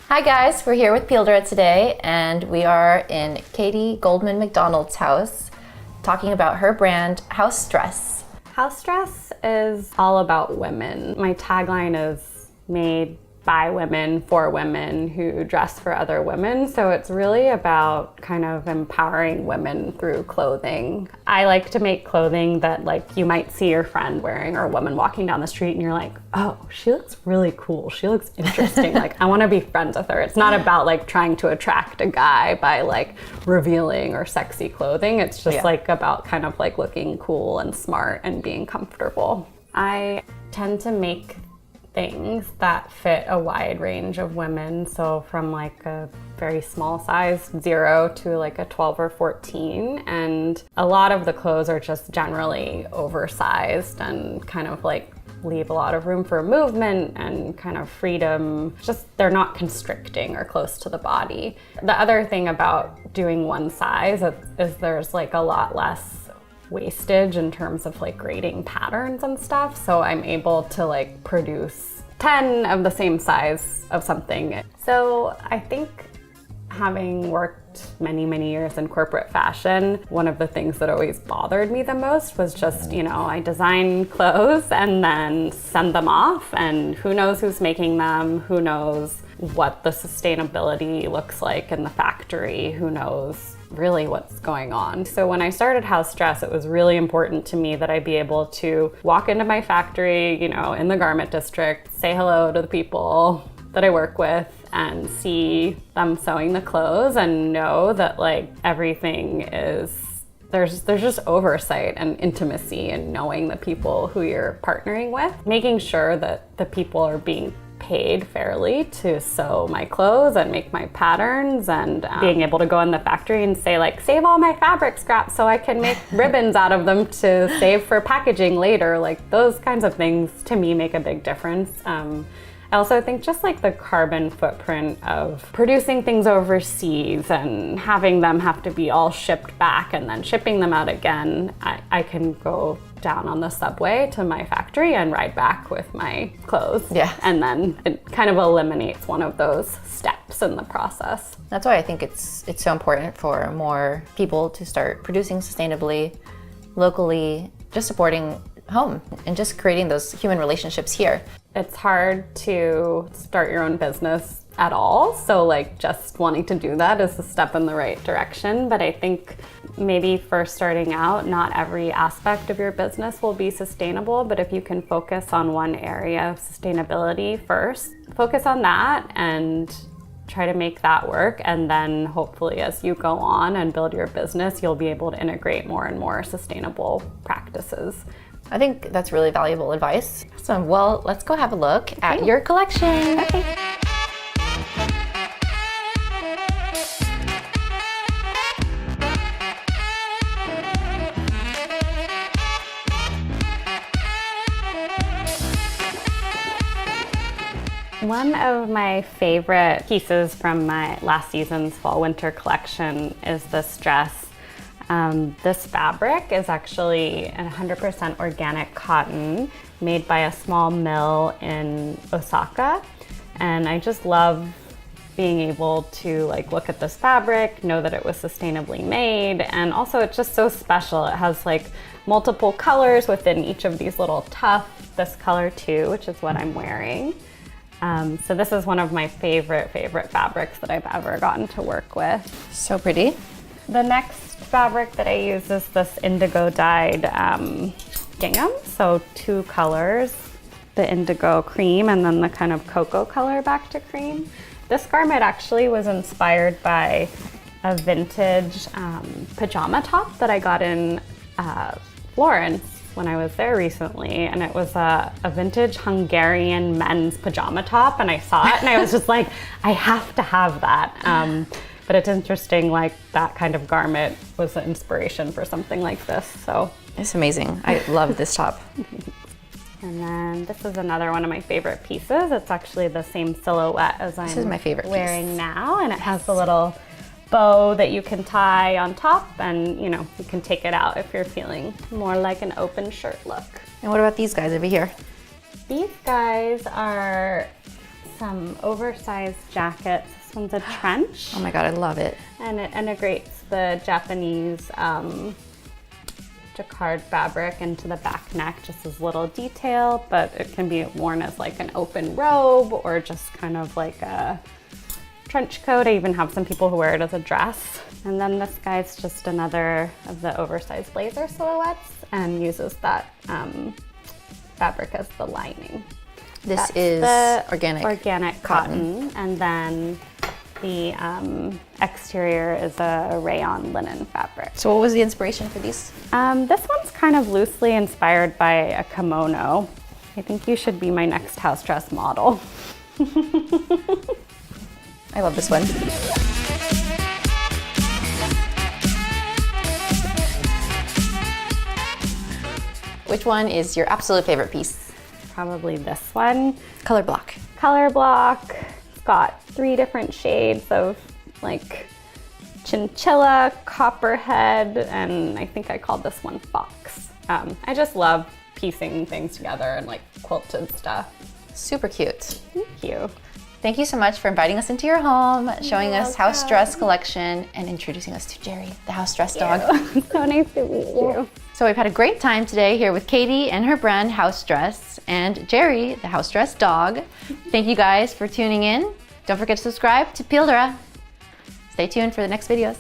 Hi guys, we're here with Pildra today and we are in Kate Goldman Macdonald's house talking about her brand, House Dress. House Dress is all about women. My tagline is made by women for women who dress for other women. So it's really about kind of empowering women through clothing. I like to make clothing that you might see your friend wearing or a woman walking down the street and you're like, oh, she looks really cool. She looks interesting. I want to be friends with her. It's not about trying to attract a guy by revealing or sexy clothing. It's just about kind of looking cool and smart and being comfortable. I tend to make things that fit a wide range of women. So from a very small size, 0 to a 12 or 14. And a lot of the clothes are just generally oversized and kind of leave a lot of room for movement and kind of freedom. They're not constricting or close to the body. The other thing about doing one size is there's a lot less wastage in terms of grading patterns and stuff. So I'm able to produce 10 of the same size of something. So I think having worked many years in corporate fashion, one of the things that always bothered me the most was just, I design clothes and then send them off and who knows who's making them, who knows what the sustainability looks like in the factory, who knows really what's going on. So when I started House Dress, it was really important to me that I be able to walk into my factory, in the garment district, say hello to the people that I work with and see them sewing the clothes and know that everything is, there's just oversight and intimacy in knowing the people who you're partnering with, making sure that the people are being paid fairly to sew my clothes and make my patterns, and being able to go in the factory and say save all my fabric scraps so I can make ribbons out of them to save for packaging later. Those kinds of things to me make a big difference. I also think just the carbon footprint of producing things overseas and having them have to be all shipped back and then shipping them out again. I can go down on the subway to my factory and ride back with my clothes. Yeah. And then it kind of eliminates one of those steps in the process. That's why I think it's so important for more people to start producing sustainably, locally, just supporting home and just creating those human relationships here. It's hard to start your own business at all. So just wanting to do that is a step in the right direction. But I think maybe first starting out, not every aspect of your business will be sustainable, but if you can focus on one area of sustainability first, focus on that and try to make that work. And then hopefully as you go on and build your business, you'll be able to integrate more and more sustainable practices. I think that's really valuable advice. So, well, let's go have a look at your collection. Okay. One of my favorite pieces from my last season's fall-winter collection is this dress. This fabric is actually 100% organic cotton made by a small mill in Osaka. And I just love being able to look at this fabric, know that it was sustainably made, and also it's just so special. It has multiple colors within each of these little tufts, this color too, which is what I'm wearing. So this is one of my favorite fabrics that I've ever gotten to work with. So pretty. The next fabric that I use is this indigo dyed gingham. So 2 colors, the indigo cream and then the kind of cocoa color back to cream. This garment actually was inspired by a vintage pajama top that I got in Florence when I was there recently, and it was a vintage Hungarian men's pajama top, and I saw it and I was just I have to have that. But it's interesting, that kind of garment was the inspiration for something like this. So it's amazing. I love this top. And then this is another one of my favorite pieces. It's actually the same silhouette as This is my favorite wearing piece. now, and it has the little bow that you can tie on top, and you can take it out if you're feeling more like an open shirt look. And what about these guys over here? These guys are some oversized jackets. This one's a trench. Oh my God, I love it. And it integrates the Japanese jacquard fabric into the back neck, just as little detail, but it can be worn as like an open robe or just kind of like a trench coat. I even have some people who wear it as a dress. And then this guy's just another of the oversized blazer silhouettes and uses that fabric as the lining. This is organic cotton. And then the exterior is a rayon linen fabric. So what was the inspiration for these? This one's kind of loosely inspired by a kimono. I think you should be my next house dress model. I love this one. Which one is your absolute favorite piece? Probably this one. Color block. Color block. It's got 3 different shades of like chinchilla, copperhead, and I think I called this one fox. I just love piecing things together and like quilted stuff. Super cute. Thank you. Thank you so much for inviting us into your home, showing us house dress collection, and introducing us to Jerry, the house dress dog. So nice to meet you. So we've had a great time today here with Katie and her brand House Dress, and Jerry, the house dress dog. Thank you guys for tuning in. Don't forget to subscribe to Pildra. Stay tuned for the next videos.